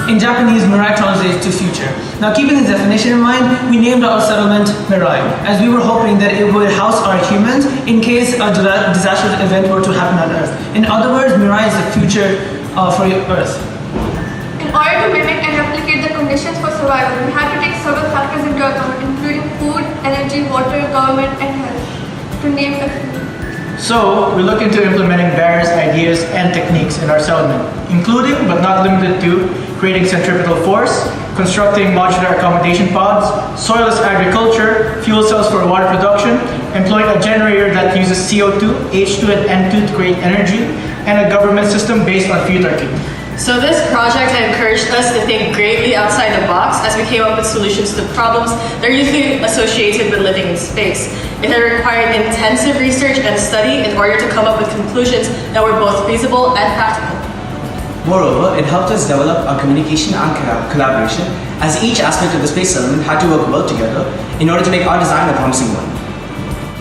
In Japanese, Mirai translates to future. Now, keeping this definition in mind, we named our settlement Mirai, as we were hoping that it would house our humans in case a disastrous event were to happen on Earth. In other words, Mirai is the future for Earth. In order to mimic and replicate the conditions for survival, we had to take several factors into account, including food, energy, water, government, and health, to name a few. So, we look into implementing various ideas and techniques in our settlement, including but not limited to creating centripetal force, constructing modular accommodation pods, soilless agriculture, fuel cells for water production, employing a generator that uses CO2, H2, and N2 to create energy, and a government system based on feudarchy. So this project encouraged us to think greatly outside the box as we came up with solutions to problems that are usually associated with living in space. It had required intensive research and study in order to come up with conclusions that were both feasible and practical. Moreover, it helped us develop our communication and collaboration, as each aspect of the space settlement had to work well together in order to make our design a promising one.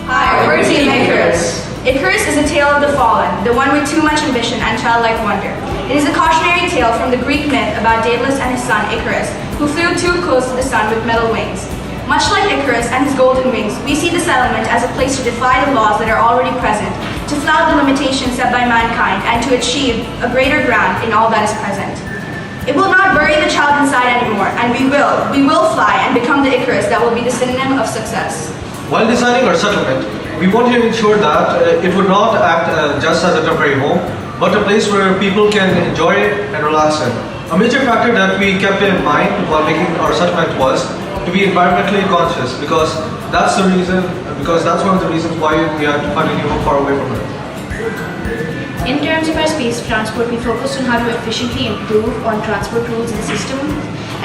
Hi, we're Team Icarus. Icarus is a tale of the fallen, the one with too much ambition and childlike wonder. It is a cautionary tale from the Greek myth about Daedalus and his son Icarus, who flew too close to the sun with metal wings. Much like Icarus and his golden wings, we see the settlement as a place to defy the laws that are already present, to flout the limitations set by mankind, and to achieve a greater ground in all that is present. It will not bury the child inside anymore, and we will fly and become the Icarus that will be the synonym of success. While designing our settlement, we wanted to ensure that it would not act just as a temporary home, but a place where people can enjoy and relax in. A major factor that we kept in mind while making our settlement was to be environmentally conscious, because that's one of the reasons why we had to find a new home far away from it. In terms of our space transport, we focused on how to efficiently improve on transport rules and systems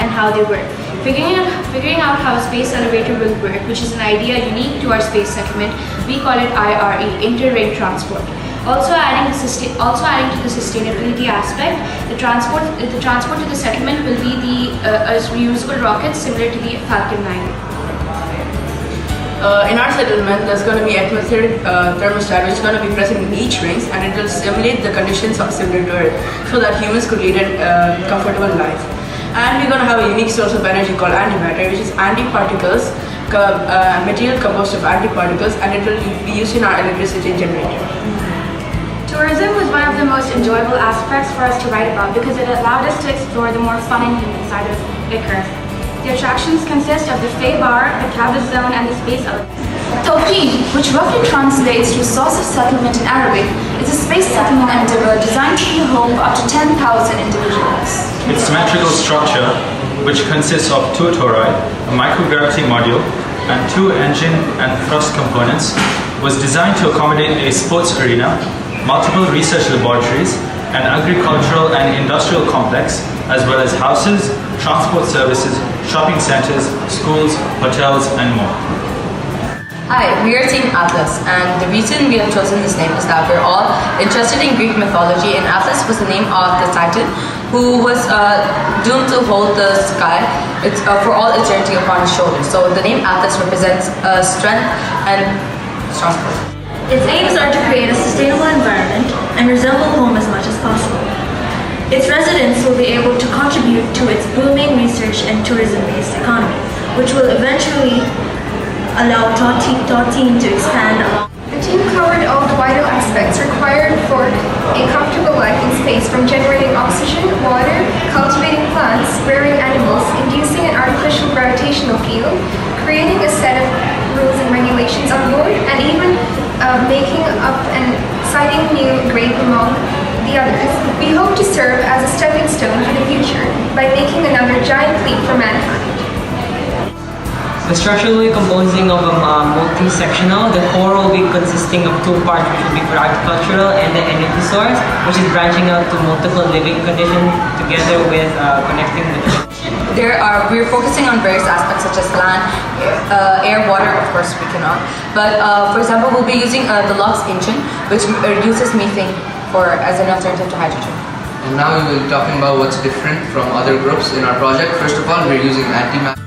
and how they work. Figuring out how a space elevator will work, which is an idea unique to our space settlement, we call it IRE, inter-ring transport. Also adding to the sustainability aspect, the transport to the settlement will be the reusable rockets similar to the Falcon 9. In our settlement, there's going to be atmospheric thermostat which is going to be present in each rings, and it will simulate the conditions of similar to Earth so that humans could lead a comfortable life. And we're going to have a unique source of energy called antimatter, which is antiparticles, material composed of antiparticles, and it will be used in our electricity generator. Tourism was one of the most enjoyable aspects for us to write about because it allowed us to explore the more fun and human side of Icarus. The attractions consist of the Fey Bar, the Cabot Zone, and the Space Elevator. Tawqeen, which roughly translates to source of settlement in Arabic, is a space settlement endeavor designed to be home for up to 10,000 individuals. Its symmetrical structure, which consists of two tori, a microgravity module, and two engine and thrust components, was designed to accommodate a sports arena, multiple research laboratories, an agricultural and industrial complex, as well as houses, transport services, shopping centers, schools, hotels, and more. Hi, we are Team Atlas, and the reason we have chosen this name is that we're all interested in Greek mythology, and Atlas was the name of the Titan who was doomed to hold the sky for all eternity upon his shoulders. So the name Atlas represents strength and transport. Its aims are to create a sustainable environment and resemble home as much as possible. Its residents will be able to contribute to its booming research and tourism-based economy, which will eventually allow Tawqeen to expand along. The team covered all the vital aspects required for a comfortable life in space, from generating oxygen, water, cultivating plants, rearing animals, inducing an artificial gravitational field, creating a set of rules and regulations on board, and even making up an exciting new grade among the others. We hope to serve as a stepping stone for the future by making another giant leap for mankind. The structure will be composing of a multi-sectional. The core will be consisting of two parts, which will be for agricultural and the energy source, which is branching out to multiple living conditions together with connecting the We're focusing on various aspects such as land, air, water, of course we cannot. But for example, we'll be using the LOX engine, which uses methane as an alternative to hydrogen. And now we will be talking about what's different from other groups in our project. First of all, we're using antimatter.